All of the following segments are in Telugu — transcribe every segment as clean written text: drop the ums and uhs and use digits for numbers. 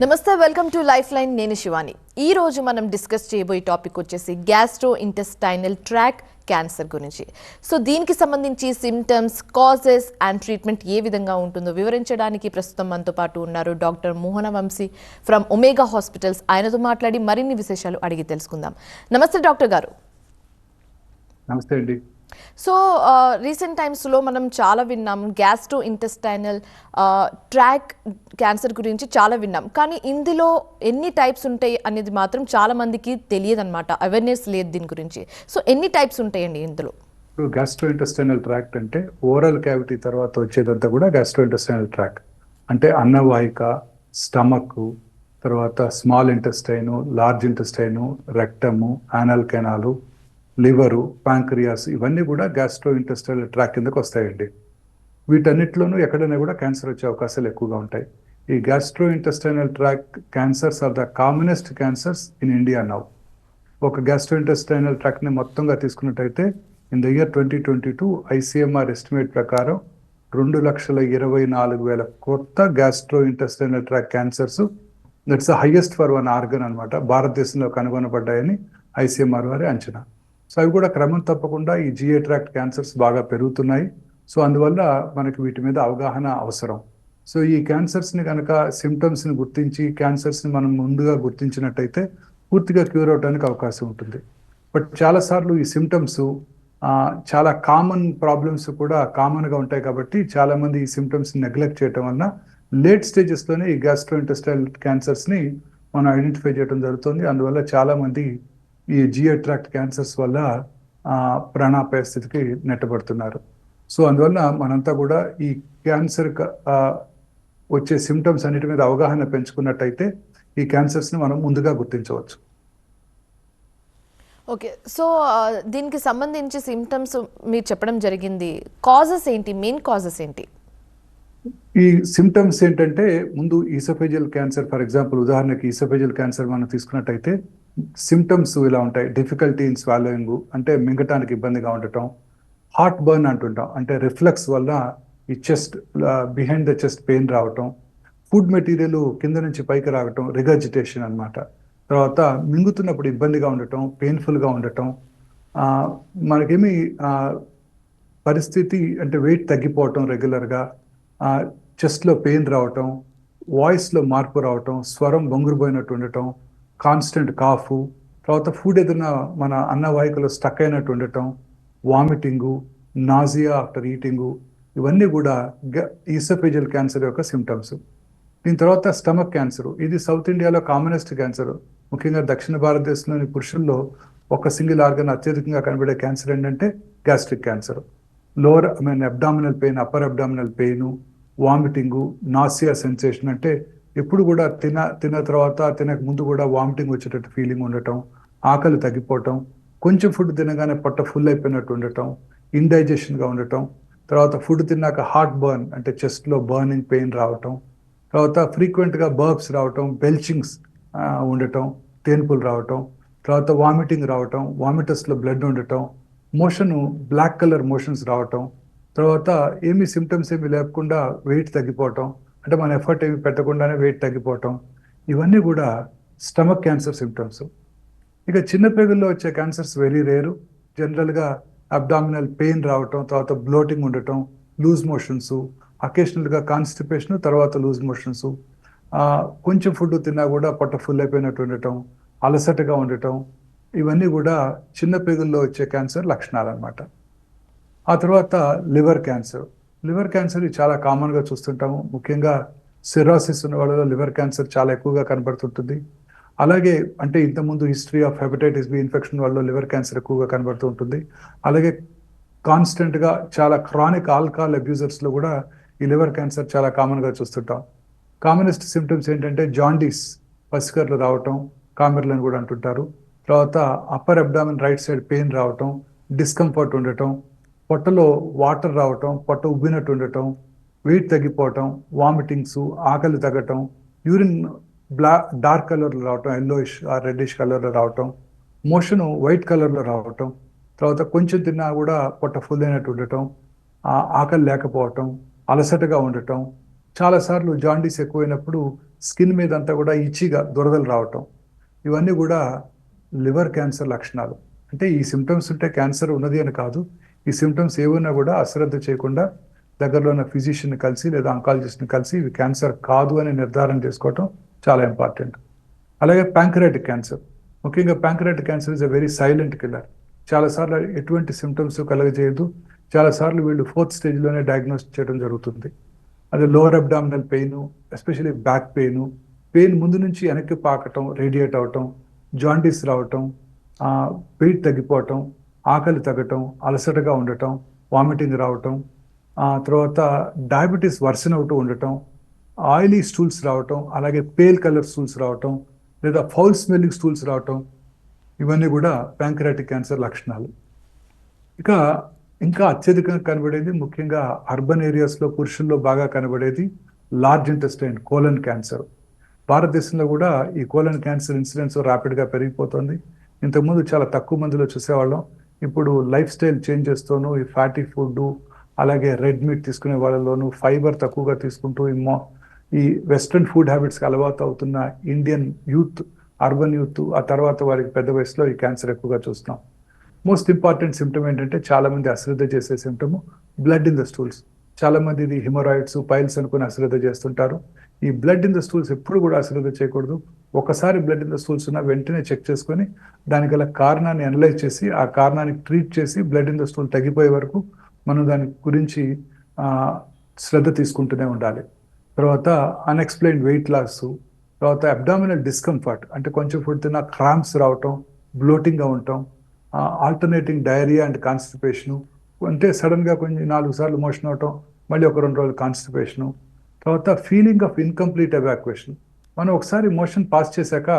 నమస్తే, వెల్కమ్ టు లైఫ్ లైన్. నేను శివాని. ఈ రోజు మనం డిస్కస్ చేయబోయే టాపిక్ వచ్చేసి గ్యాస్ట్రో ఇంటెస్టైనల్ ట్రాక్ క్యాన్సర్ గురించి. సో దీనికి సంబంధించి సిమ్టమ్స్, కాజెస్ అండ్ ట్రీట్మెంట్ ఏ విధంగా ఉంటుందో వివరించడానికి ప్రస్తుతం మనతో పాటు ఉన్నారు doctor Mohana Vamshi from Omega Hospitals. ఆయనతో మాట్లాడి మరిన్ని విశేషాలు అడిగి తెలుసుకుందాం. నమస్తే డాక్టర్ గారు. నమస్తే అండి. సో రీసెంట్ టైమ్స్లో మనం చాలా విన్నాం, గ్యాస్ట్రో ఇంటెస్టైనల్ ట్రాక్ క్యాన్సర్ గురించి చాలా విన్నాం. కానీ ఇందులో ఎన్ని టైప్స్ ఉంటాయి అనేది మాత్రం చాలా మందికి తెలియదు అనమాట, అవేర్నెస్ లేదు దీని గురించి. సో ఎన్ని టైప్స్ ఉంటాయండి ఇందులో? ఇప్పుడు గ్యాస్ట్రో ఇంటెస్టైనల్ ట్రాక్ట్ అంటే ఓరల్ క్యావిటీ తర్వాత వచ్చేదంతా కూడా గ్యాస్ట్రో ఇంటెస్టైనల్ ట్రాక్ అంటే అన్నవాహిక, స్టమక్, తర్వాత small intestine, large intestine, rectum, anal canal, liver, pancreas, ఇవన్నీ కూడా గ్యాస్ట్రో ఇంటెస్టైనల్ ట్రాక్ కిందకు వస్తాయండి. వీటన్నిటిలోనూ ఎక్కడైనా కూడా క్యాన్సర్ వచ్చే అవకాశాలు ఎక్కువగా ఉంటాయి. ఈ gastro intestinal tract cancers are the commonest cancers in India now. ఒక గ్యాస్ట్రో ఇంటెస్టైనల్ ట్రాక్ని మొత్తంగా తీసుకున్నట్టయితే in the year 2022 ICMR estimate ప్రకారం 2,24,000 కొత్త gastro intestinal tract cancers, that's the highest for one organ అనమాట, భారతదేశంలో కనుగొనబడ్డాయని ఐసీఎంఆర్ వారి అంచనా. సో అవి కూడా క్రమం తప్పకుండా ఈ జిఐ ట్రాక్ట్ క్యాన్సర్స్ బాగా పెరుగుతున్నాయి. సో అందువల్ల మనకి వీటి మీద అవగాహన అవసరం. సో ఈ క్యాన్సర్స్ని కనుక సిమ్టమ్స్ని గుర్తించి క్యాన్సర్స్ని మనం ముందుగా గుర్తించినట్టయితే పూర్తిగా క్యూర్ అవడానికి అవకాశం ఉంటుంది. బట్ చాలాసార్లు ఈ సిమ్టమ్స్ చాలా కామన్ ప్రాబ్లమ్స్ కూడా కామన్గా ఉంటాయి కాబట్టి చాలామంది ఈ సిమ్టమ్స్ని నెగ్లెక్ట్ చేయడం వల్ల లేట్ స్టేజెస్లోనే ఈ గ్యాస్ట్రో ఇంటెస్టైనల్ క్యాన్సర్స్ని మనం ఐడెంటిఫై చేయడం జరుగుతుంది. అందువల్ల చాలామంది ఈ జిఐ ట్రాక్ట్ క్యాన్సర్స్ వల్ల ప్రాణాపాయ స్థితికి నెట్టబడుతున్నారు. సో అందువల్ల మనంతా కూడా ఈ క్యాన్సర్ వచ్చే సిమ్టమ్స్ అన్నిటి మీద అవగాహన పెంచుకున్నట్టయితే ఈ క్యాన్సర్స్ని మనం ముందుగా గుర్తించవచ్చు. ఓకే, సో దీనికి సంబంధించి సిమ్టమ్స్ మీరు చెప్పడం జరిగింది. కాజెస్ ఏంటి, మెయిన్ కాజెస్ ఏంటి? ఈ సిమ్టమ్స్ ఏంటంటే ముందు ఈసోఫేజియల్ క్యాన్సర్, ఫర్ ఎగ్జాంపుల్ ఉదాహరణకి ఈసోఫేజియల్ క్యాన్సర్ మనం తీసుకున్నట్టయితే సిమ్టమ్స్ ఇలా ఉంటాయి. డిఫికల్టీ ఇన్ స్వాలోయింగ్ అంటే మింగటానికి ఇబ్బందిగా ఉండటం, హార్ట్ బర్న్ అంటుంటాం అంటే రిఫ్లెక్స్ వల్ల ఈ chest behind the chest pain రావటం, ఫుడ్ మెటీరియల్ కింద నుంచి పైకి రావటం, రిగర్జిటేషన్ అనమాట. తర్వాత మింగుతున్నప్పుడు ఇబ్బందిగా ఉండటం, పెయిన్ఫుల్గా ఉండటం, మనకేమి పరిస్థితి అంటే వెయిట్ తగ్గిపోవటం, రెగ్యులర్గా చెస్ట్లో పెయిన్ రావటం, వాయిస్లో మార్పు రావటం, స్వరం బొంగురుపోయినట్టు ఉండటం, కాన్స్టెంట్ కాఫ్, తర్వాత ఫుడ్ ఏదైనా మన అన్నవాహికలో స్టక్ అయినట్టు ఉండటం, వామిటింగు, నాజియా ఆఫ్టర్ ఈటింగు, ఇవన్నీ కూడా ఈసోఫేజియల్ క్యాన్సర్ యొక్క సిమ్టమ్స్. దీని తర్వాత స్టమక్ క్యాన్సర్, ఇది సౌత్ ఇండియాలో కామనెస్ట్ క్యాన్సర్. ముఖ్యంగా దక్షిణ భారతదేశంలోని పురుషుల్లో ఒక సింగిల్ ఆర్గన్ అత్యధికంగా కనబడే క్యాన్సర్ ఏంటంటే gastric cancer. Lower abdominal pain, upper abdominal pain, vomiting, nausea sensation అంటే ఎప్పుడు కూడా తిన తర్వాత తినక ముందు కూడా వామిటింగ్ వచ్చేటట్టు ఫీలింగ్ ఉండటం, ఆకలి తగ్గిపోవటం, కొంచెం ఫుడ్ తినగానే పొట్ట ఫుల్ అయిపోయినట్టు ఉండటం, ఇండైజెషన్గా ఉండటం, తర్వాత ఫుడ్ తిన్నాక హార్ట్ బర్న్ అంటే చెస్ట్లో బర్నింగ్ పెయిన్ రావటం, తర్వాత ఫ్రీక్వెంట్గా బర్బ్స్ రావటం, బెల్చింగ్స్ ఉండటం, తేన్పులు రావటం, తర్వాత వామిటింగ్ రావటం, వామిటస్లో బ్లడ్ ఉండటం, మోషను బ్లాక్ కలర్ మోషన్స్ రావటం, తర్వాత ఏమీ సిమ్టమ్స్ ఏమీ లేకుండా వెయిట్ తగ్గిపోవటం అంటే మన ఎఫర్ట్ ఏమి పెట్టకుండానే వెయిట్ తగ్గిపోవటం, ఇవన్నీ కూడా స్టమక్ క్యాన్సర్ సిమ్టమ్స్. ఇక చిన్న పేగుల్లో వచ్చే క్యాన్సర్స్ వెరీ రేరు. జనరల్గా అబ్డామినల్ పెయిన్ రావటం, తర్వాత బ్లోటింగ్ ఉండటం, లూజ్ మోషన్స్, అకేషనల్గా కాన్స్టిపేషన్, తర్వాత లూజ్ మోషన్స్, కొంచెం ఫుడ్ తిన్నా కూడా పొట్ట ఫుల్ అయిపోయినట్టు ఉండటం, అలసటగా ఉండటం, ఇవన్నీ కూడా చిన్న పేగుల్లో వచ్చే క్యాన్సర్ లక్షణాలు అన్నమాట. ఆ తర్వాత లివర్ క్యాన్సర్. లివర్ క్యాన్సర్ చాలా కామన్గా చూస్తుంటాము. ముఖ్యంగా సిరాసిస్ ఉన్న వాళ్ళలో లివర్ క్యాన్సర్ చాలా ఎక్కువగా కనబడుతుంటుంది. అలాగే అంటే ఇంతకుముందు history of hepatitis B infection వాళ్ళలో లివర్ క్యాన్సర్ ఎక్కువగా కనబడుతూ ఉంటుంది. అలాగే కాన్స్టెంట్గా చాలా క్రానిక్ ఆల్కహాల్ అబ్యూజర్స్లో కూడా ఈ లివర్ క్యాన్సర్ చాలా కామన్గా చూస్తుంటాం. కామనెస్ట్ సిమ్టమ్స్ ఏంటంటే జాండీస్, పసికర్లు రావటం, కామెర్లు అని కూడా అంటుంటారు. తర్వాత upper abdomen right side pain రావటం, డిస్కంఫర్ట్ ఉండటం, పొట్టలో వాటర్ రావటం, పొట్ట ఉబ్బినట్టు ఉండటం, వెయిట్ తగ్గిపోవటం, వామిటింగ్స్, ఆకలి తగ్గటం, యూరిన్ డార్క్ కలర్లో రావటం, ఎల్లోయిష్ రెడ్డిష్ కలర్లో రావటం, మోషను వైట్ కలర్లో రావటం, తర్వాత కొంచెం తిన్నా కూడా పొట్ట ఫుల్ అయినట్టు ఉండటం, ఆకలి లేకపోవటం, అలసటగా ఉండటం, చాలాసార్లు జాండీస్ ఎక్కువైనప్పుడు స్కిన్ మీద అంతా కూడా ఇచ్చిగా దురదలు రావటం, ఇవన్నీ కూడా లివర్ క్యాన్సర్ లక్షణాలు. అంటే ఈ సిమ్టమ్స్ ఉంటే క్యాన్సర్ ఉన్నది అని కాదు. ఈ సిమ్టమ్స్ ఏమైనా కూడా అశ్రద్ధ చేయకుండా దగ్గరలో ఉన్న ఫిజిషియన్ని కలిసి లేదా ఆంకాలజిస్ట్ని కలిసి ఇవి క్యాన్సర్ కాదు అని నిర్ధారణ చేసుకోవటం చాలా ఇంపార్టెంట్. అలాగే ప్యాంక్రియాటిక్ క్యాన్సర్, ముఖ్యంగా pancreatic cancer is a very silent killer. చాలాసార్లు ఎటువంటి సిమ్టమ్స్ కలగజేయదు. చాలాసార్లు వీళ్ళు 4th స్టేజ్లోనే డయాగ్నోస్ చేయడం జరుగుతుంది. అది lower abdominal pain, especially back pain ముందు నుంచి వెనక్కి పాకటం, రేడియేట్ అవటం, జాండీస్ రావటం, వెయిట్ తగ్గిపోవటం, ఆకలి తగ్గటం, అలసటగా ఉండటం, వామిటింగ్ రావటం, తర్వాత డయాబెటీస్ వర్సన్ అవుతూ ఉండటం, ఆయిలీ స్టూల్స్ రావటం, అలాగే పేల్ కలర్ స్టూల్స్ రావటం, లేదా ఫౌల్ స్మెల్లింగ్ స్టూల్స్ రావటం, ఇవన్నీ కూడా ప్యాంక్రియాటిక్ క్యాన్సర్ లక్షణాలు. ఇంకా అత్యధికంగా కనబడేది ముఖ్యంగా అర్బన్ ఏరియాస్లో పురుషుల్లో బాగా కనబడేది లార్జ్ ఇంటెస్టైన్ కోలన్ క్యాన్సర్. భారతదేశంలో కూడా ఈ కోలన్ క్యాన్సర్ ఇన్సిడెన్స్ ర్యాపిడ్గా పెరిగిపోతుంది. ఇంతకుముందు చాలా తక్కువ మందిలో చూసేవాళ్ళం. ఇప్పుడు లైఫ్ స్టైల్ చేంజెస్తోనూ ఈ ఫ్యాటీ ఫుడ్, అలాగే రెడ్ మీట్ తీసుకునే వాళ్ళలోనూ ఫైబర్ తక్కువగా తీసుకుంటూ ఈ వెస్ట్రన్ ఫుడ్ హ్యాబిట్స్కి అలవాటు అవుతున్న ఇండియన్ యూత్, అర్బన్ యూత్, ఆ తర్వాత వారికి పెద్ద వయసులో ఈ క్యాన్సర్ ఎక్కువగా చూస్తున్నాం. మోస్ట్ ఇంపార్టెంట్ సిమ్టమ్ ఏంటంటే చాలామంది అశ్రద్ధ చేసే symptom blood in the stools. చాలామంది ఇది హిమరాయిడ్స్, పైల్స్ అనుకుని అశ్రద్ధ చేస్తుంటారు. ఈ బ్లడ్ ఇన్ ద స్టూల్స్ ఎప్పుడు కూడా అశ్రద్ధ చేయకూడదు. ఒకసారి బ్లడ్ ఇన్ ద స్టూల్స్ ఉన్న వెంటనే చెక్ చేసుకొని దానికి గల కారణాన్ని అనలైజ్ చేసి ఆ కారణానికి ట్రీట్ చేసి బ్లడ్ ఇన్ ద స్టూల్ తగ్గిపోయే వరకు మనం దాని గురించి శ్రద్ధ తీసుకుంటూనే ఉండాలి. తర్వాత అన్ఎక్స్ప్లెయిన్డ్ వెయిట్ లాస్, తర్వాత అబ్డామినల్ డిస్కంఫర్ట్, అంటే కొంచెం ఫుడ్ తిన్నా క్రాంప్స్ రావటం, బ్లోటింగ్గా ఉండటం, ఆల్టర్నేటింగ్ డయేరియా అండ్ కాన్స్టిపేషను, అంటే సడన్గా కొంచెం 4 సార్లు మోషన్ అవటం, మళ్ళీ ఒక 2 రోజులు కాన్స్టిపేషను, తర్వాత ఫీలింగ్ ఆఫ్ ఇన్కంప్లీట్ ఎవాక్యుయేషన్. మనం ఒకసారి మోషన్ పాస్ చేశాక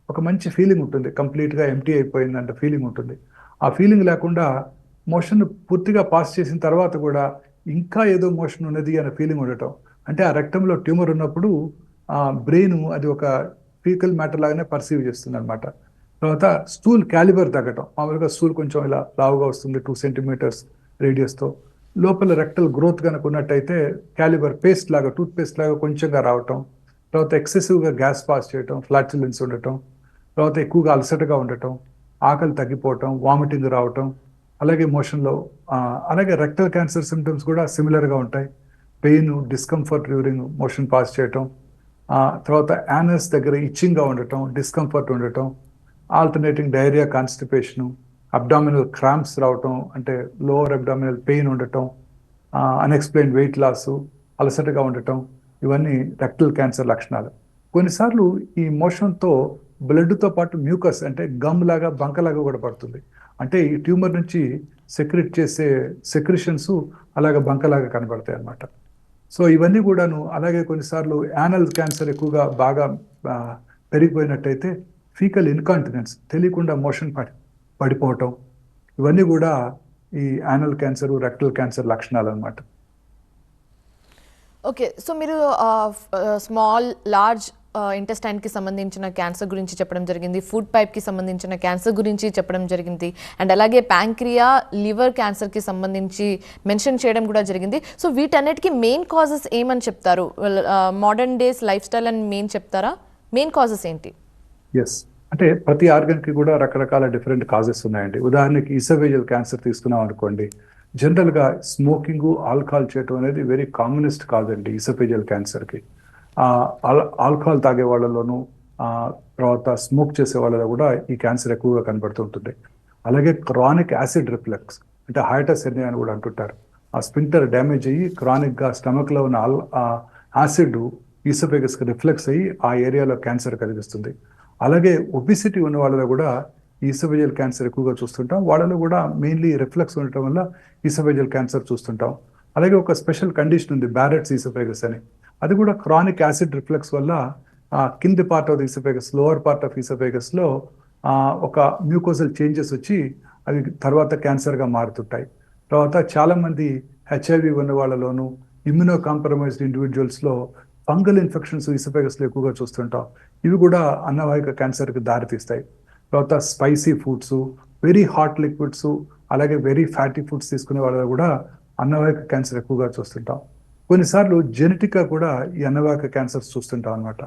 ఒక మంచి ఫీలింగ్ ఉంటుంది, కంప్లీట్గా ఎంటీ అయిపోయిందంటే ఫీలింగ్ ఉంటుంది. ఆ ఫీలింగ్ లేకుండా మోషన్ పూర్తిగా పాస్ చేసిన తర్వాత కూడా ఇంకా ఏదో మోషన్ ఉన్నది అనే ఫీలింగ్ ఉండటం. అంటే ఆ రెక్టంలో ట్యూమర్ ఉన్నప్పుడు బ్రెయిన్ అది ఒక ఫీకల్ మ్యాటర్ లాగానే పర్సీవ్ చేస్తుంది అనమాట. తర్వాత స్టూల్ క్యాలిబర్ తగ్గటం, మామూలుగా స్టూల్ కొంచెం ఇలా లావుగా వస్తుంది 2 సెంటీమీటర్స్ రేడియస్తో. లోపల రెక్టల్ గ్రోత్ కనుక ఉన్నట్టయితే క్యాలిబర్ పేస్ట్ లాగా, టూత్ పేస్ట్ లాగా కొంచెంగా రావటం. తర్వాత ఎక్సెసివ్గా గ్యాస్ పాస్ చేయటం, ఫ్లాటులెన్స్ ఉండటం, తర్వాత ఎక్కువగా అలసటగా ఉండటం, ఆకలి తగ్గిపోవటం, వామిటింగ్ రావటం, అలాగే మోషన్లో అలాగే రెక్టల్ క్యాన్సర్ సిమ్టమ్స్ కూడా సిమిలర్గా ఉంటాయి. Pain, discomfort during motion pass చేయటం, తర్వాత యానస్ దగ్గర ఇచ్చింగ్గా ఉండటం, డిస్కంఫర్ట్ ఉండటం, alternating diarrhoea, constipation, abdominal cramps రావటం, అంటే లోవర్ అబ్డామినల్ పెయిన్ ఉండటం, అన్ఎక్స్ప్లెయిన్డ్ వెయిట్ లాసు, అలసటగా ఉండటం, ఇవన్నీ రెక్టల్ క్యాన్సర్ లక్షణాలు. కొన్నిసార్లు ఈ మోషన్తో బ్లడ్తో పాటు మ్యూకస్, అంటే గమ్ లాగా, బంకలాగా కూడా పడుతుంది. అంటే ఈ ట్యూమర్ నుంచి సెక్రెట్ చేసే సెక్రిషన్స్ అలాగే బంకలాగా కనబడతాయి అన్నమాట. సో ఇవన్నీ కూడాను. అలాగే కొన్నిసార్లు యానల్ క్యాన్సర్ ఎక్కువగా బాగా పెరిగిపోయినట్టయితే ఫీకల్ ఇన్కాంటినెన్స్, తెలియకుండా మోషన్ పడిపోవటం, ఇవన్నీ కూడా ఈ యానల్ క్యాన్సర్, రెక్టల్ క్యాన్సర్ లక్షణాలు అన్నమాట. ఓకే, సో మీరు స్మాల్, లార్జ్ ఇంటెస్టైన్కి సంబంధించిన క్యాన్సర్ గురించి చెప్పడం జరిగింది, ఫుడ్ పైప్కి సంబంధించిన క్యాన్సర్ గురించి చెప్పడం జరిగింది, అండ్ అలాగే ప్యాంక్రియా, లివర్ క్యాన్సర్కి సంబంధించి మెన్షన్ చేయడం కూడా జరిగింది. సో వీటన్నిటికీ మెయిన్ కాజెస్ ఏమని చెప్తారు? మోడర్న్ డేస్ లైఫ్ స్టైల్ అని మెయిన్ చెప్తారా? మెయిన్ కాజెస్ ఏంటి? ఎస్, అంటే ప్రతి ఆర్గన్కి కూడా రకరకాల డిఫరెంట్ కాజెస్ ఉన్నాయండి. ఉదాహరణకి ఈసోఫేజియల్ క్యాన్సర్ తీసుకున్నాం అనుకోండి, జనరల్గా స్మోకింగ్, ఆల్కహాల్ చేయటం అనేది వెరీ కామనెస్ట్ కాజ్ అండి ఈసోఫేజియల్ క్యాన్సర్కి. ఆల్కహాల్ తాగే వాళ్ళలోనూ, తర్వాత స్మోక్ చేసే వాళ్ళలో కూడా ఈ క్యాన్సర్ ఎక్కువగా కనబడుతుంటుంది. అలాగే క్రానిక్ యాసిడ్ రిఫ్లెక్స్, అంటే హైటస్ హెర్నియా అని కూడా అంటుంటారు. ఆ స్పింక్టర్ డ్యామేజ్ అయ్యి క్రానిక్గా స్టమక్లో ఉన్న యాసిడ్ ఈసోఫేగస్కి రిఫ్లెక్స్ అయ్యి ఆ ఏరియాలో క్యాన్సర్ కలిగిస్తుంది. అలాగే ఒబిసిటీ ఉన్న వాళ్ళలో కూడా ఈసోఫేజియల్ క్యాన్సర్ ఎక్కువగా చూస్తుంటాం. వాళ్ళలో కూడా మెయిన్లీ రిఫ్లెక్స్ ఉండటం వల్ల ఈసోఫేజియల్ క్యాన్సర్ చూస్తుంటాం. అలాగే ఒక స్పెషల్ కండిషన్ ఉంది, బ్యారెట్స్ ఈసోఫేగస్ అని. అది కూడా క్రానిక్ యాసిడ్ రిఫ్లెక్స్ వల్ల కింది part of oesophagus, lower part of ఈసోఫేగస్లో ఒక మ్యూకోసల్ చేంజెస్ వచ్చి అవి తర్వాత క్యాన్సర్గా మారుతుంటాయి. తర్వాత చాలామంది హెచ్ఐవి ఉన్న వాళ్ళలోనూ, ఇమ్యూనో కాంప్రమైజ్డ్ ఇండివిజువల్స్లో ఫంగల్ ఇన్ఫెక్షన్స్ ఈసోఫేగస్లో ఎక్కువగా చూస్తుంటాం. ఇవి కూడా అన్నవాహిక క్యాన్సర్కి దారితీస్తాయి. తర్వాత spicy foods, very hot liquids, అలాగే వెరీ ఫ్యాటీ ఫుడ్స్ తీసుకునే వాళ్ళలో కూడా అన్నవాహిక క్యాన్సర్ ఎక్కువగా చూస్తుంటాం. కొన్నిసార్లు జెనెటిక్గా కూడా ఈ అన్నవాహిక క్యాన్సర్స్ చూస్తుంటాం అనమాట.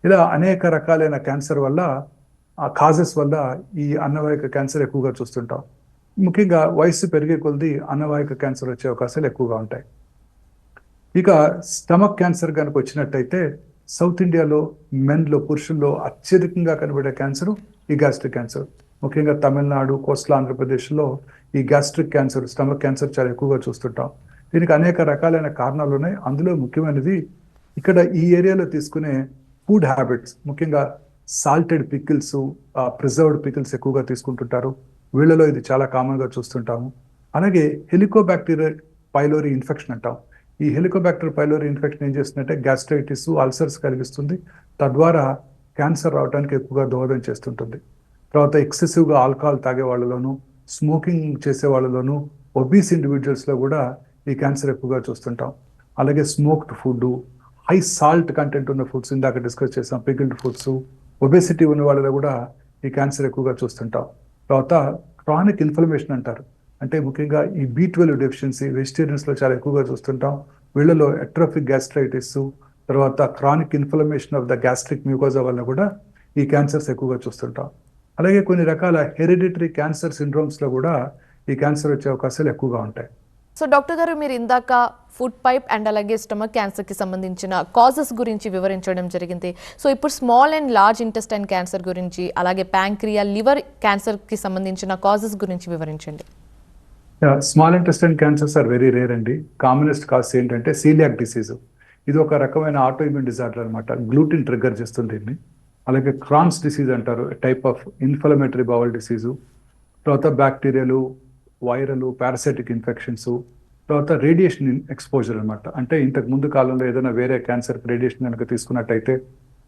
ఇలా అనేక రకాలైన క్యాన్సర్ వల్ల ఆ కాజెస్ వల్ల ఈ అన్నవాహిక క్యాన్సర్ ఎక్కువగా చూస్తుంటాం. ముఖ్యంగా వయస్సు పెరిగే కొద్దీ అన్నవాహిక క్యాన్సర్ వచ్చే అవకాశాలు ఎక్కువగా ఉంటాయి. ఇక స్టమక్ క్యాన్సర్ కనుక వచ్చినట్టయితే సౌత్ ఇండియాలో మెన్లో పురుషుల్లో అత్యధికంగా కనబడే క్యాన్సర్ ఈ గ్యాస్ట్రిక్ క్యాన్సర్. ముఖ్యంగా తమిళనాడు, కోస్టల్ ఆంధ్రప్రదేశ్లో ఈ గ్యాస్ట్రిక్ క్యాన్సర్, స్టమక్ క్యాన్సర్ చాలా ఎక్కువగా చూస్తుంటాం. దీనికి అనేక రకాలైన కారణాలు ఉన్నాయి. అందులో ముఖ్యమైనది ఇక్కడ ఈ ఏరియాలో తీసుకునే ఫుడ్ హ్యాబిట్స్, ముఖ్యంగా సాల్టెడ్ పికిల్స్, ప్రిజర్వ్డ్ పికిల్స్ ఎక్కువగా తీసుకుంటుంటారు. వీళ్ళలో ఇది చాలా కామన్గా చూస్తుంటాము. అలాగే హెలికోబాక్టీరియల్ పైలోరీ ఇన్ఫెక్షన్ అంటాం. ఈ హెలికోబాక్టర్ పైలోరీ ఇన్ఫెక్షన్ ఏం చేస్తుందంటే గ్యాస్ట్రైటిస్, అల్సర్స్ కలిగిస్తుంది. తద్వారా క్యాన్సర్ రావడానికి ఎక్కువగా దోహదం చేస్తుంటుంది. తర్వాత ఎక్సెసివ్గా ఆల్కహాల్ తాగే వాళ్ళలోనూ, స్మోకింగ్ చేసే వాళ్ళలోనూ, ఒబీస్ ఇండివిజువల్స్లో కూడా ఈ క్యాన్సర్ ఎక్కువగా చూస్తుంటాం. అలాగే smoked food, high salt content ఉన్న ఫుడ్స్, ఇందాక డిస్కస్ చేసాం, పికిల్డ్ ఫుడ్స్, ఒబేసిటీ ఉన్న వాళ్ళలో కూడా ఈ క్యాన్సర్ ఎక్కువగా చూస్తుంటాం. తర్వాత క్రానిక్ ఇన్ఫ్లమేషన్ అంటారు. అంటే ముఖ్యంగా ఈ B12 డెఫిషియన్సీ వెజిటేరియన్స్లో చాలా ఎక్కువగా చూస్తుంటాం. వీళ్ళలో ఎట్రోఫిక్ గ్యాస్ట్రైటిస్, తర్వాత chronic inflammation of the gastric mucosa వల్ల కూడా ఈ క్యాన్సర్స్ ఎక్కువగా చూస్తుంటాం. అలాగే కొన్ని రకాల హెరిడిటరీ క్యాన్సర్ సిండ్రోమ్స్లో కూడా ఈ క్యాన్సర్ వచ్చే అవకాశాలు ఎక్కువగా ఉంటాయి. సో డాక్టర్ గారు, మీరు ఇందాక ఫుడ్ పైప్ అండ్ అలాగే స్టమక్ క్యాన్సర్కి సంబంధించిన కాజెస్ గురించి వివరించడం జరిగింది. సో ఇప్పుడు small and large intestine cancer గురించి, అలాగే ప్యాంక్రియా, లివర్ క్యాన్సర్కి సంబంధించిన కాజెస్ గురించి వివరించండి. Small intestine cancers are very rare అండి. కామనెస్ట్ కాజ్ ఏంటంటే సీలియాక్ డిసీజ్. ఇది ఒక రకమైన ఆటో ఇమ్యూన్ డిజార్డర్ అనమాట. గ్లూటిన్ ట్రిగ్గర్ చేస్తుంది దీన్ని. అలాగే క్రాన్స్ డిసీజ్ అంటారు, type of inflammatory bowel disease. తర్వాత బ్యాక్టీరియాలు, వైరల్, పారాసైటిక్ ఇన్ఫెక్షన్స్. తర్వాత రేడియేషన్ ఎక్స్పోజర్ అనమాట. అంటే ఇంతకు ముందు కాలంలో ఏదైనా వేరే క్యాన్సర్కి రేడియేషన్ కనుక తీసుకున్నట్టయితే,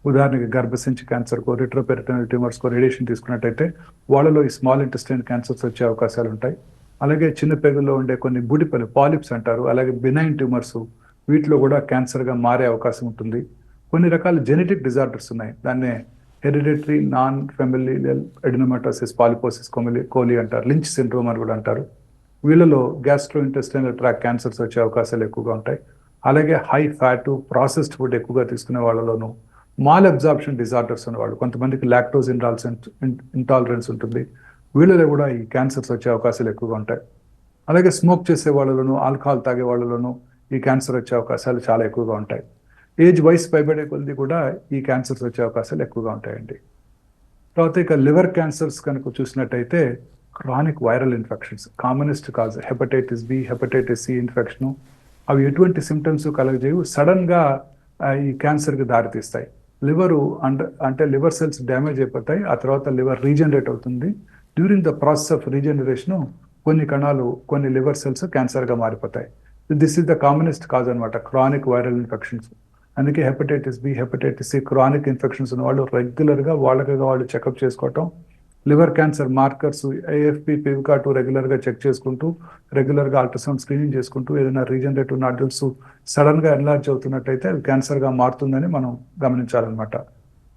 ఉదాహరణకి గర్భసంచి క్యాన్సర్కో, రిట్రోపెరిటోనల్ ట్యూమర్స్కో రేడియేషన్ తీసుకున్నట్టయితే వాళ్ళలో ఈ స్మాల్ ఇంటెస్టైన్ క్యాన్సర్స్ వచ్చే అవకాశాలు ఉంటాయి. అలాగే చిన్న పెగుల్లో ఉండే కొన్ని బుడిపెలు, పాలిప్స్ అంటారు, అలాగే బినైన్ ట్యూమర్స్, వీటిలో కూడా క్యాన్సర్గా మారే అవకాశం ఉంటుంది. కొన్ని రకాల జెనెటిక్ డిజార్డర్స్ ఉన్నాయి. దాన్నే hereditary non familial adenomatosis polyposis coli అంటారు, లించ్ సిండ్రోమ్ అని కూడా అంటారు. వీళ్ళలో గ్యాస్ట్రో ఇంటెస్టైనల్ ట్రాక్ క్యాన్సర్స్ వచ్చే అవకాశాలు ఎక్కువగా ఉంటాయి. అలాగే హై ఫ్యాట్, ప్రాసెస్డ్ ఫుడ్ ఎక్కువగా తీసుకునే వాళ్ళలోనూ, మాల్ అబ్జార్ప్షన్ డిజార్డర్స్ ఉన్నవాళ్ళు, కొంతమందికి లాక్టోజ్ ఇంటాలరెన్స్ ఉంటుంది, వీళ్ళలో కూడా ఈ క్యాన్సర్స్ వచ్చే అవకాశాలు ఎక్కువగా ఉంటాయి. అలాగే స్మోక్ చేసే వాళ్ళలోనూ, ఆల్కహాల్ తాగే వాళ్ళలోనూ ఈ క్యాన్సర్ వచ్చే అవకాశాలు చాలా ఎక్కువగా ఉంటాయి. ఏజ్ వయసు పైబడే కొద్ది కూడా ఈ క్యాన్సర్స్ వచ్చే అవకాశాలు ఎక్కువగా ఉంటాయండి. తర్వాత ఇక లివర్ క్యాన్సర్స్ కనుక చూసినట్టయితే chronic viral infections commonest cause. Hepatitis B, hepatitis C infection, అవి ఎటువంటి సిమ్టమ్స్ కలగజేయవు, సడన్గా ఈ క్యాన్సర్కి దారితీస్తాయి. లివరు అంటే లివర్ సెల్స్ డ్యామేజ్ అయిపోతాయి. ఆ తర్వాత లివర్ రీజనరేట్ అవుతుంది. During the process of regeneration కొన్ని కణాలు, కొన్ని లివర్ సెల్స్ క్యాన్సర్గా మారిపోతాయి. This is the commonest cause అనమాట, క్రానిక్ వైరల్ ఇన్ఫెక్షన్స్. అందుకే hepatitis B, hepatitis C, chronic infections ఉన్న వాళ్ళు రెగ్యులర్గా వాళ్ళకి వాళ్ళు చెకప్ చేసుకోవటం, లివర్ క్యాన్సర్ మార్కర్స్ AFP, పివికా2 రెగ్యులర్గా చెక్ చేసుకుంటూ, రెగ్యులర్గా అల్ట్రాసౌండ్ స్క్రీనింగ్ చేసుకుంటూ, ఏదైనా రీజనరేటివ్ నాడ్యూల్స్ సడన్గా ఎన్లార్జ్ అవుతున్నట్టయితే అది క్యాన్సర్గా మారుతుందని మనం గమనించాలన్నమాట.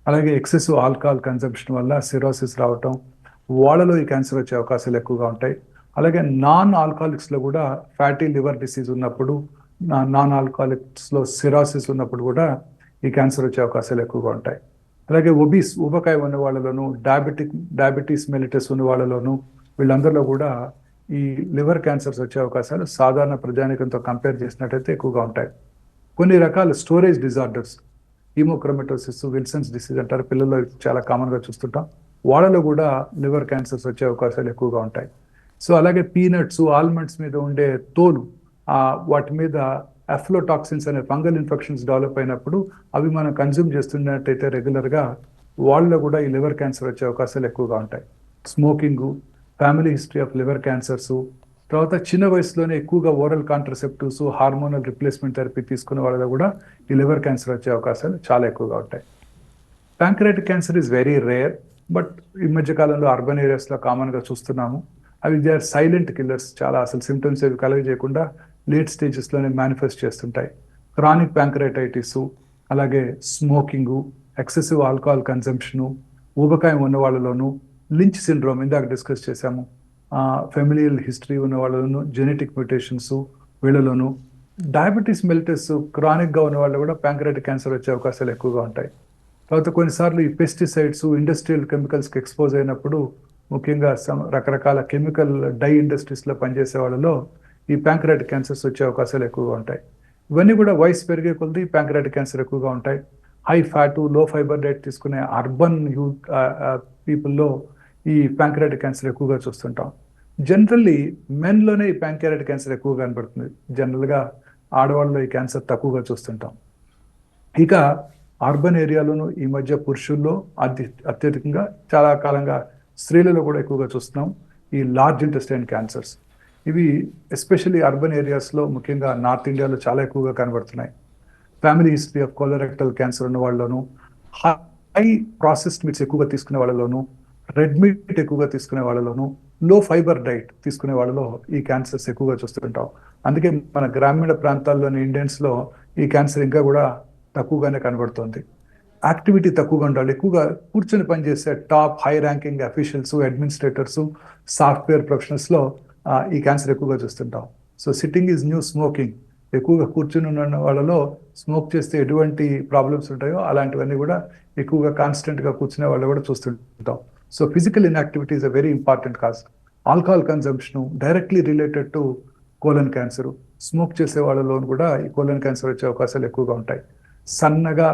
అలాగే ఎక్సెసివ్ ఆల్కహాల్ కన్సంప్షన్ వల్ల సిరోసిస్ రావటం, వాళ్ళలో ఈ క్యాన్సర్ వచ్చే అవకాశాలు ఎక్కువగా ఉంటాయి. అలాగే నాన్ ఆల్కహాలిక్స్లో కూడా ఫ్యాటీ లివర్ డిసీజ్ ఉన్నప్పుడు, నాన్ ఆల్కహాలిక్స్లో సిరాసిస్ ఉన్నప్పుడు కూడా ఈ క్యాన్సర్ వచ్చే అవకాశాలు ఎక్కువగా ఉంటాయి. అలాగే ఊబకాయ ఉన్న వాళ్ళలోనూ, డయాబెటీస్ మెలిటస్ ఉన్న వాళ్ళలోనూ, వీళ్ళందరిలో కూడా ఈ లివర్ క్యాన్సర్స్ వచ్చే అవకాశాలు సాధారణ ప్రజానికంతో కంపేర్ చేసినట్టయితే ఎక్కువగా ఉంటాయి. కొన్ని రకాల స్టోరేజ్ డిజార్డర్స్, హీమోక్రమటోసిస్, విల్సన్స్ డిసీజ్ అంటారు, పిల్లల్లో చాలా కామన్గా చూస్తుంటాం, వాళ్ళలో కూడా లివర్ క్యాన్సర్స్ వచ్చే అవకాశాలు ఎక్కువగా ఉంటాయి. సో అలాగే పీనట్స్, ఆల్మండ్స్ మీద ఉండే తోలు, వాటి మీద అఫ్లోటాక్సిన్స్ అనే ఫంగల్ ఇన్ఫెక్షన్స్ డెవలప్ అయినప్పుడు అవి మనం కన్జ్యూమ్ చేస్తున్నట్టయితే రెగ్యులర్గా, వాళ్ళలో కూడా ఈ లివర్ క్యాన్సర్ వచ్చే అవకాశాలు ఎక్కువగా ఉంటాయి. Smoking, family history of liver cancers, తర్వాత చిన్న వయసులోనే ఎక్కువగా oral contraceptives, hormonal replacement therapy తీసుకునే వాళ్ళలో కూడా ఈ లివర్ క్యాన్సర్ వచ్చే అవకాశాలు చాలా ఎక్కువగా ఉంటాయి. Pancreatic cancer is very rare, but ఈ మధ్యకాలంలో అర్బన్ ఏరియాస్లో కామన్గా చూస్తున్నాము. అవి దే ఆర్ సైలెంట్ కిల్లర్స్. చాలా అసలు సిమ్టమ్స్ ఏవి కలగజేయకుండా లేట్ స్టేజెస్లోనే మేనిఫెస్ట్ చేస్తుంటాయి. క్రానిక్ ప్యాంక్రైటైటిస్, అలాగే స్మోకింగు, ఎక్సెసివ్ ఆల్కహాల్ కన్సంప్షను, ఊబకాయం ఉన్న వాళ్ళలోనూ, లించ్ సిండ్రోమ్ ఇందాక డిస్కస్ చేశాము, ఫెమిలియల్ హిస్టరీ ఉన్న వాళ్ళలోనూ, జెనెటిక్ మ్యూటేషన్స్ వీళ్ళలోనూ, డయాబెటీస్ మెలిటస్ క్రానిక్గా ఉన్న వాళ్ళు కూడా ప్యాంక్రైటిక్ క్యాన్సర్ వచ్చే అవకాశాలు ఎక్కువగా ఉంటాయి. తర్వాత కొన్నిసార్లు ఈ పెస్టిసైడ్స్, ఇండస్ట్రియల్ కెమికల్స్కి ఎక్స్పోజ్ అయినప్పుడు ముఖ్యంగా రకరకాల కెమికల్ డై ఇండస్ట్రీస్లో పనిచేసే వాళ్ళలో ఈ ప్యాంక్రియాటిక్ క్యాన్సర్స్ వచ్చే అవకాశాలు ఎక్కువగా ఉంటాయి. ఇవన్నీ కూడా వయసు పెరిగే కొద్దీ ప్యాంక్రియాటిక్ క్యాన్సర్ ఎక్కువగా ఉంటాయి. హై ఫ్యాటు, లో ఫైబర్ డైట్ తీసుకునే అర్బన్ యూత్ పీపుల్లో ఈ ప్యాంక్రియాటిక్ క్యాన్సర్ ఎక్కువగా చూస్తుంటాం. జనరల్లీ మెన్లోనే ఈ ప్యాంక్రియాటిక్ క్యాన్సర్ ఎక్కువగా కనబడుతుంది. జనరల్గా ఆడవాళ్ళలో ఈ క్యాన్సర్ తక్కువగా చూస్తుంటాం. ఇక అర్బన్ ఏరియాలోనూ ఈ మధ్య పురుషుల్లో అత్యధికంగా చాలా కాలంగా స్త్రీలలో కూడా ఎక్కువగా చూస్తున్నాం ఈ లార్జ్ ఇంటెస్టైన్ క్యాన్సర్స్. ఇవి ఎస్పెషల్లీ అర్బన్ ఏరియాస్లో ముఖ్యంగా నార్త్ ఇండియాలో చాలా ఎక్కువగా కనబడుతున్నాయి. Family history of colorectal cancer ఉన్న వాళ్ళలోనూ, హై ప్రాసెస్డ్ మీట్స్ ఎక్కువగా తీసుకునే వాళ్ళలోనూ, రెడ్ మీట్ ఎక్కువగా తీసుకునే వాళ్ళలోనూ, లో ఫైబర్ డైట్ తీసుకునే వాళ్ళలో ఈ క్యాన్సర్స్ ఎక్కువగా చూస్తుంటాం. అందుకే మన గ్రామీణ ప్రాంతాల్లోని ఇండియన్స్లో ఈ క్యాన్సర్ ఇంకా కూడా తక్కువగానే కనబడుతుంది. యాక్టివిటీ తక్కువగా ఉండాలి. ఎక్కువగా కూర్చొని పనిచేసే top high ranking officials, administrators, software ప్రొఫెషనల్స్లో ఈ క్యాన్సర్ ఎక్కువగా చూస్తుంటాం. So sitting is new smoking. ఎక్కువగా కూర్చొని ఉన్న వాళ్ళలో స్మోక్ చేస్తే ఎటువంటి ప్రాబ్లమ్స్ ఉంటాయో అలాంటివన్నీ కూడా ఎక్కువగా కాన్స్టెంట్గా కూర్చునే వాళ్ళు కూడా చూస్తుంటాం. So physical inactivity is a very important cause. Alcohol consumption directly related to colon cancer. Smoke చేసే వాళ్ళలో కూడా ఈ కోలన్ క్యాన్సర్ వచ్చే అవకాశాలు ఎక్కువగా ఉంటాయి. సన్నగా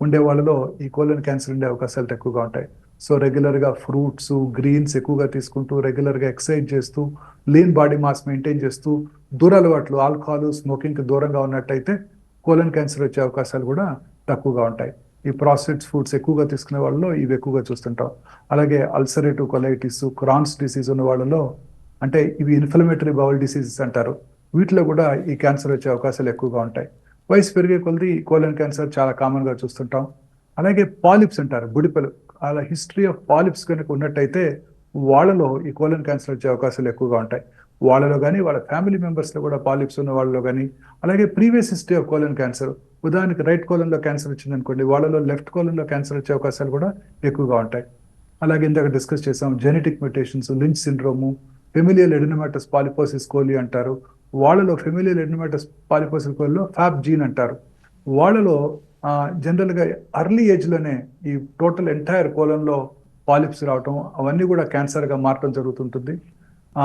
ఉండే వాళ్ళలో ఈ కోలన్ క్యాన్సర్ ఉండే అవకాశాలు ఎక్కువగా ఉంటాయి. సో రెగ్యులర్గా ఫ్రూట్స్, గ్రీన్స్ ఎక్కువగా తీసుకుంటూ, రెగ్యులర్గా ఎక్సర్సైజ్ చేస్తూ, లీన్ బాడీ మాస్ మెయింటైన్ చేస్తూ, దూర అలవాట్లు ఆల్కహాల్, స్మోకింగ్కి దూరంగా ఉన్నట్టయితే కోలన్ క్యాన్సర్ వచ్చే అవకాశాలు కూడా తక్కువగా ఉంటాయి. ఈ ప్రాసెస్డ్ ఫుడ్స్ ఎక్కువగా తీసుకునే వాళ్ళలో ఇవి ఎక్కువగా చూస్తుంటాం. అలాగే అల్సరేటివ్ కొలైటిస్, క్రాన్స్ డిసీజ్ ఉన్న వాళ్ళలో, అంటే ఇవి ఇన్ఫ్లమేటరీ బౌల్ డిసీజెస్ అంటారు, వీటిలో కూడా ఈ క్యాన్సర్ వచ్చే అవకాశాలు ఎక్కువగా ఉంటాయి. వయసు పెరిగే కొలది కోలన్ క్యాన్సర్ చాలా కామన్గా చూస్తుంటాం. అలాగే పాలిప్స్ అంటారు, బుడిపెలు. అలా హిస్టరీ ఆఫ్ పాలిప్స్ కనుక ఉన్నట్టయితే వాళ్ళలో ఈ కోలన్ క్యాన్సర్ వచ్చే అవకాశాలు ఎక్కువగా ఉంటాయి. వాళ్ళలో కానీ వాళ్ళ ఫ్యామిలీ మెంబర్స్లో కూడా పాలిప్స్ ఉన్న వాళ్ళలో కానీ, అలాగే previous history of colon cancer, ఉదాహరణకి రైట్ కోలన్లో క్యాన్సర్ వచ్చిందనుకోండి, వాళ్ళలో లెఫ్ట్ కోలన్లో క్యాన్సర్ వచ్చే అవకాశాలు కూడా ఎక్కువగా ఉంటాయి. అలాగే ఇందాక డిస్కస్ చేసాం genetic mutations, Lynch syndrome, familial adenomatous polyposis coli అంటారు. వాళ్ళలో ఫెమిలియల్ ఎడినోమాటస్ పాలిపోసిస్ కోలిలో ఫ్యాప్ జీన్ అంటారు. వాళ్ళలో జనరల్గా అర్లీ ఏజ్లోనే ఈ టోటల్ ఎంటైర్ కోలన్లో పాలిప్స్ రావటం, అవన్నీ కూడా క్యాన్సర్గా మారటం జరుగుతుంటుంది.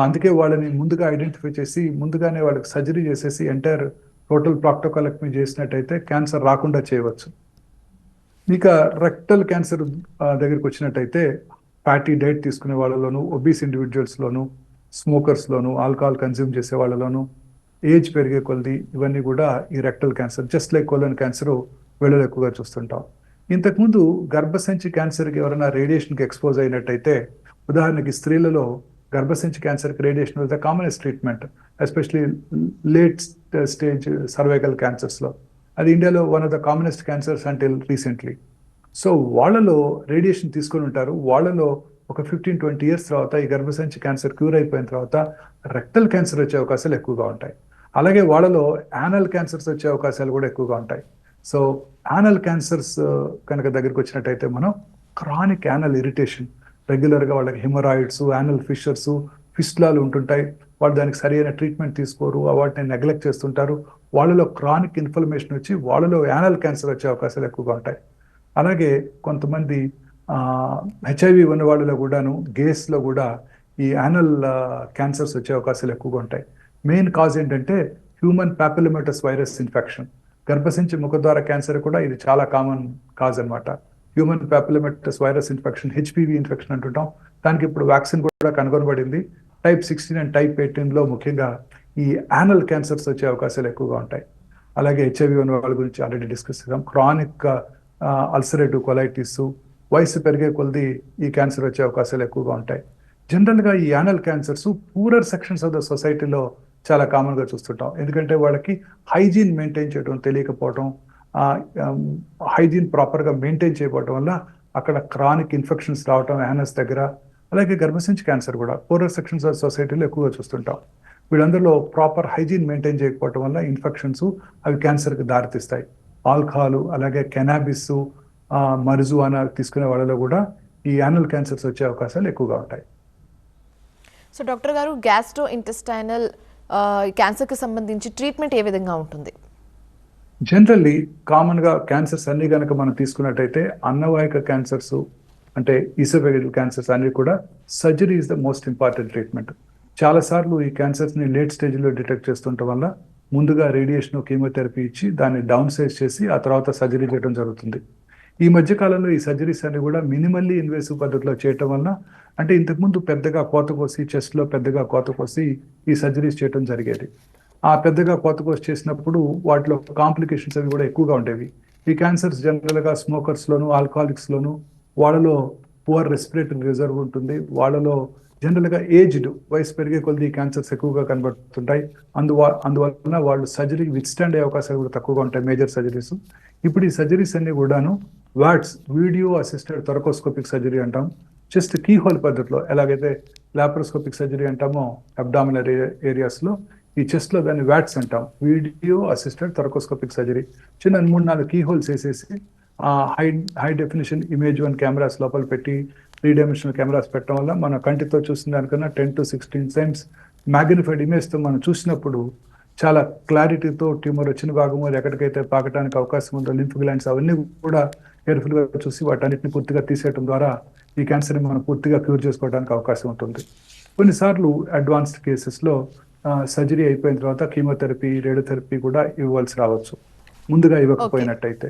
అందుకే వాళ్ళని ముందుగా ఐడెంటిఫై చేసి ముందుగానే వాళ్ళకి సర్జరీ చేసేసి ఎంటైర్ టోటల్ ప్రాక్టోకాలెక్టమీ చేసినట్టయితే క్యాన్సర్ రాకుండా చేయవచ్చు. ఇక రెక్టల్ క్యాన్సర్ దగ్గరికి వచ్చినట్టయితే ఫ్యాటీ డైట్ తీసుకునే వాళ్ళలోను, ఒబీస్ ఇండివిజువల్స్లోను, స్మోకర్స్లోను, ఆల్కహాల్ కన్జ్యూమ్ చేసే వాళ్ళలోను, ఏజ్ పెరిగే కొలది ఇవన్నీ కూడా ఈ rectal cancer just like colon cancer వీళ్ళలో ఎక్కువగా చూస్తుంటాం. ఇంతకుముందు గర్భసంచి క్యాన్సర్కి ఎవరైనా రేడియేషన్కి ఎక్స్పోజ్ అయినట్టయితే, ఉదాహరణకి స్త్రీలలో గర్భసంచి క్యాన్సర్కి radiation is the commonest treatment, especially late stage cervical క్యాన్సర్స్లో. అది ఇండియాలో one of the commonest cancers until recently. So వాళ్ళలో రేడియేషన్ తీసుకొని ఉంటారు. వాళ్ళలో ఒక 15-20 ఇయర్స్ తర్వాత ఈ గర్భసంచి క్యాన్సర్ క్యూర్ అయిపోయిన తర్వాత రెక్టల్ క్యాన్సర్ వచ్చే అవకాశాలు ఎక్కువగా ఉంటాయి. అలాగే వాళ్ళలో యానల్ క్యాన్సర్స్ వచ్చే అవకాశాలు కూడా ఎక్కువగా ఉంటాయి. సో యానల్ క్యాన్సర్స్ కనుక దగ్గరికి వచ్చినట్టయితే మనం క్రానిక్ యానల్ ఇరిటేషన్, రెగ్యులర్గా వాళ్ళకి హిమరాయిడ్స్, యానల్ ఫిషర్స్, ఫిస్టులాలు ఉంటుంటాయి. వాళ్ళు దానికి సరైన ట్రీట్మెంట్ తీసుకోరు, వాటిని నెగ్లెక్ట్ చేస్తుంటారు. వాళ్ళలో క్రానిక్ ఇన్ఫ్లమేషన్ వచ్చి వాళ్ళలో యానల్ క్యాన్సర్ వచ్చే అవకాశాలు ఎక్కువగా ఉంటాయి. అలాగే కొంతమంది హెచ్ఐవి ఉన్న వాళ్ళలో కూడాను, గేస్లో కూడా ఈ యానల్ క్యాన్సర్స్ వచ్చే అవకాశాలు ఎక్కువగా ఉంటాయి. మెయిన్ కాజ్ ఏంటంటే హ్యూమన్ ప్యాపిలోమేటస్ వైరస్ ఇన్ఫెక్షన్. గర్భసంచి ముఖద్వార క్యాన్సర్ కూడా ఇది చాలా కామన్ కాజ్ అనమాట. Human papillomatous virus infection, HPV infection అంటుంటాం. దానికి ఇప్పుడు వ్యాక్సిన్ కూడా కనుగొనబడింది. టైప్ 16 అండ్ టైప్ 18లో ముఖ్యంగా ఈ యానల్ క్యాన్సర్స్ వచ్చే అవకాశాలు ఎక్కువగా ఉంటాయి. అలాగే హెచ్ఐవి ఉన్న వాళ్ళ గురించి ఆల్రెడీ డిస్కస్ చేసాం. క్రానిక్ అల్సరేటివ్ కొలైటిస్, వయసు పెరిగే కొలది ఈ క్యాన్సర్ వచ్చే అవకాశాలు ఎక్కువగా ఉంటాయి. జనరల్గా ఈ anal cancers poorer sections of the సొసైటీలో చాలా కామన్గా చూస్తుంటాం. ఎందుకంటే వాళ్ళకి హైజీన్ మెయింటైన్ చేయడం తెలియకపోవడం, హైజీన్ ప్రాపర్గా మెయింటైన్ చేయకపోవడం వల్ల అక్కడ క్రానిక్ ఇన్ఫెక్షన్స్ రావటం యానస్ దగ్గర. అలాగే గర్భసంచి క్యాన్సర్ కూడా పూరర్ సెక్షన్స్ ఆఫ్ సొసైటీలో ఎక్కువగా చూస్తుంటాం. వీళ్ళందరిలో ప్రాపర్ హైజీన్ మెయింటైన్ చేయకపోవడం వల్ల ఇన్ఫెక్షన్స్ అవి క్యాన్సర్కి దారితీస్తాయి. ఆల్కహాల్, అలాగే కెనాబిస్, మరిజువానా తీసుకునే వాళ్ళలో కూడా ఈ యానల్ క్యాన్సర్స్ వచ్చే అవకాశాలు ఎక్కువగా ఉంటాయి. సో డాక్టర్ గారు, గ్యాస్ట్రో ఇంటెస్టైనల్ క్యాన్సర్కి సంబంధించి ట్రీట్మెంట్ ఏ విధంగా ఉంటుంది? జనరల్లీ కామన్గా క్యాన్సర్స్ అన్ని కనుక మనం తీసుకున్నట్టయితే అన్నవాహిక క్యాన్సర్స్ అంటే ఈసోఫేగల్ క్యాన్సర్స్ అన్ని కూడా surgery is the most important treatment. చాలాసార్లు ఈ క్యాన్సర్స్ని లేట్ స్టేజ్లో డిటెక్ట్ చేస్తుండటం వల్ల ముందుగా రేడియేషన్ కీమోథెరపీ ఇచ్చి దాన్ని డౌన్ సైజ్ చేసి ఆ తర్వాత సర్జరీ చేయడం జరుగుతుంది. ఈ మధ్య కాలంలో ఈ సర్జరీస్ అన్ని కూడా మినిమల్లీ ఇన్వేసివ్ పద్ధతిలో చేయటం వల్ల, అంటే ఇంతకుముందు పెద్దగా కోత కోసి చెస్ట్లో పెద్దగా కోత కోసి ఈ సర్జరీస్ చేయడం జరిగేది. ఆ పెద్దగా కోత కోసి చేసినప్పుడు వాటిలో కాంప్లికేషన్స్ అవి కూడా ఎక్కువగా ఉండేవి. ఈ క్యాన్సర్స్ జనరల్గా స్మోకర్స్లోను ఆల్కహాలిక్స్లోను, వాళ్ళలో పువర్ రెస్పిరేటరీ రిజర్వ్ ఉంటుంది, వాళ్ళలో జనరల్గా ఏజ్డ్ వయసు పెరిగే కొద్ది ఈ క్యాన్సర్స్ ఎక్కువగా కనబడుతుంటాయి. అందువలన వాళ్ళు సర్జరీకి విత్స్టాండ్ అయ్యే అవకాశాలు కూడా తక్కువగా ఉంటాయి, మేజర్ సర్జరీస్. ఇప్పుడు ఈ సర్జరీస్ అన్ని కూడాను watts video assisted thoracoscopic surgery అంటాం. జస్ట్ కీ హోల్ పద్ధతిలో ఎలాగైతే లాప్రోస్కోపిక్ సర్జరీ అంటామో అబ్డామినల్ ఏరియాస్లో, ఈ చెస్ట్లో దాన్ని వ్యాట్స్ అంటాం, వీడియో అసిస్టెడ్ థొరకోస్కోపిక్ సర్జరీ. చిన్న 3-4 కీ హోల్స్ వేసేసి హై డెఫినేషన్ ఇమేజ్ 1 కెమెరాస్ లోపల పెట్టి 3 డైమెన్షనల్ కెమెరాస్ పెట్టడం వల్ల మన కంటితో చూసిన దానికన్నా 10 to 16 టైమ్స్ మ్యాగ్నిఫైడ్ ఇమేజ్తో మనం చూసినప్పుడు చాలా క్లారిటీతో ట్యూమర్ వచ్చిన భాగము ఎక్కడికైతే పాకటానికి అవకాశం ఉందో లింఫ్ గ్లాండ్స్ అవన్నీ కూడా కేర్ఫుల్గా చూసి వాటన్నిటిని పూర్తిగా తీసేయడం ద్వారా ఈ క్యాన్సర్ని మనం పూర్తిగా క్యూర్ చేసుకోవడానికి అవకాశం ఉంటుంది. కొన్నిసార్లు అడ్వాన్స్డ్ కేసెస్లో సర్జరీ అయిపోయిన తర్వాత కీమోథెరపీ రేడియోథెరపీ కూడా ఇవ్వాల్సి రావచ్చు ముందుగా ఇవ్వకపోయినట్టయితే.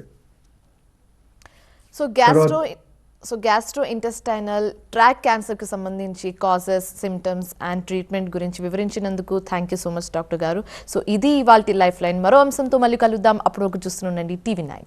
సో గ్యాస్ట్రో ఇంటెస్టైనల్ ట్రాక్ క్యాన్సర్కి సంబంధించి కాజెస్, సిమ్టమ్స్ అండ్ ట్రీట్మెంట్ గురించి వివరించినందుకు thank you so much doctor గారు. సో ఇది ఇవాల్టి లైఫ్ లైన్. మరో అంశంతో మళ్ళీ కలుద్దాం. అప్పుడు ఒక చూస్తుండండి TV9.